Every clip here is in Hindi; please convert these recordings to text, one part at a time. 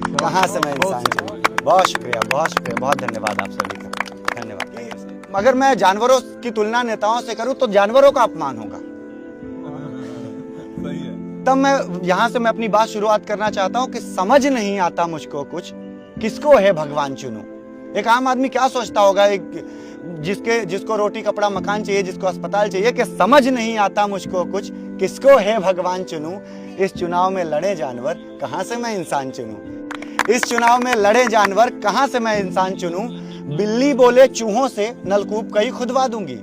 कहाँ से मैं इंसान चुनूं। बहुत शुक्रिया, बहुत धन्यवाद आप सभी का, धन्यवाद। अगर मैं जानवरों की तुलना नेताओं से करूं तो जानवरों का अपमान होगा। तब मैं यहां से मैं अपनी बात शुरुआत करना चाहता हूं कि समझ नहीं आता मुझको कुछ, किसको है भगवान चुनूं। एक आम आदमी क्या सोचता होगा, एक जिसको रोटी कपड़ा मकान चाहिए, जिसको अस्पताल चाहिए, कि समझ नहीं आता मुझको कुछ, किसको है भगवान चुनूं। इस चुनाव में लड़े जानवर, कहां से मैं इंसान चुनूं। इस चुनाव में लड़े जानवर, कहां से मैं इंसान चुनूं। बिल्ली बोले चूहों से नलकूप कई खुदवा दूंगी।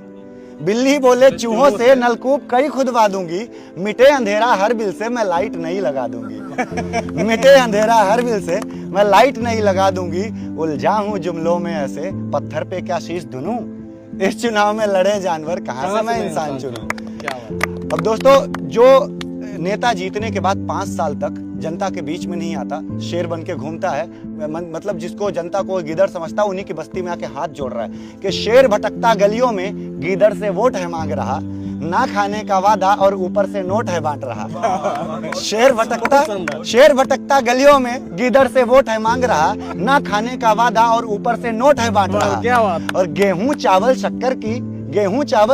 बिल्ली बोले चूहों से नलकूप कई खुदवा दूंगी। मिटे अंधेरा हर बिल से मैं लाइट नहीं लगा दूंगी। मिटे अंधेरा हर बिल से मैं लाइट नहीं लगा दूंगी। उलझा हूं जुमलों में ऐसे, पत्थर पे क्या शीश धुनूं। इस चुनाव में लड़े जानवर, कहां से मैं इंसान चुनूं। अब दोस्तों, जो नेता जीतने के बाद 5 साल तक जनता के बीच में नहीं आता, शेर बन के घूमता है, मतलब जिसको जनता को गीदड़ समझता, उन्हीं की बस्ती में आके हाथ जोड़ रहा है कि शेर भटकता गलियों में गीदड़ से वोट है मांग रहा, ना खाने का वादा और ऊपर से नोट है बांट रहा। शेर भटकता गलियों में गीदड़ से वोट है मांग रहा, ना खाने का वादा और ऊपर से नोट है बांट रहा। क्या बात। और गेहूं चावल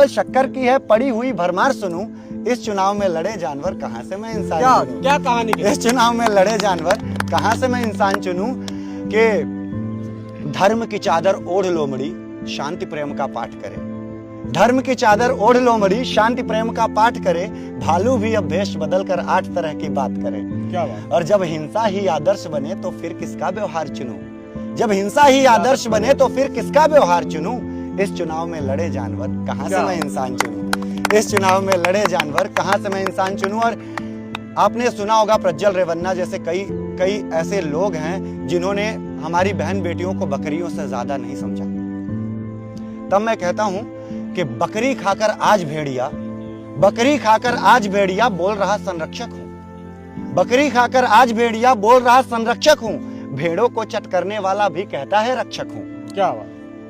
शक्कर की है पड़ी हुई भरमार सुनूं। इस चुनाव में लड़े जानवर, कहां से मैं इंसान चुनूं। क्या कहानी। इस चुनाव में लड़े जानवर, कहां से मैं इंसान चुनूं। कि धर्म की चादर ओढ़ लो मड़ी, शांति प्रेम का पाठ करे। धर्म की चादर ओढ़ लो मड़ी, शांति प्रेम का पाठ करे। भालू भी अब भेष बदल कर 8 तरह की बात करे। क्या बात। और जब हिंसा ही आदर्श बने तो फिर किसका व्यवहार चुनूं। जब हिंसा ही आदर्श बने तो फिर किसका व्यवहार चुनूं। इस चुनाव में लड़े जानवर, कहां से मैं इंसान चुनूं। इस चुनाव में लड़े जानवर, कहां से मैं इंसान चुनूं। और आपने सुना होगा प्रज्वल रेवन्ना जैसे कई ऐसे लोग हैं जिन्होंने हमारी बहन बेटियों को बकरियों से ज्यादा नहीं समझा। तब मैं कहता हूं कि बकरी खाकर आज भेड़िया बोल रहा संरक्षक हूं। बकरी खाकर आज भेड़िया बोल रहा संरक्षक हूं। भेड़ों को चट करने वाला भी कहता है रक्षक हूं। क्या बात।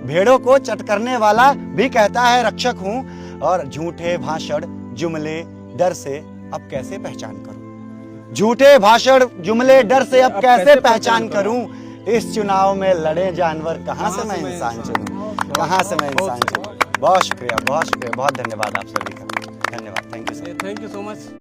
भेड़ों को चट करने वाला भी कहता है रक्षक हूं। और झूठे भाषण जुमले डर से अब कैसे पहचान करूं। झूठे भाषण जुमले डर से अब कैसे पहचान करूं। इस चुनाव में लड़े जानवर, कहां से मैं इंसान चुनूं। कहां से मैं इंसान चुनूं। बहुत शुक्रिया, बहुत धन्यवाद आप सभी का, धन्यवाद। Thank you so much.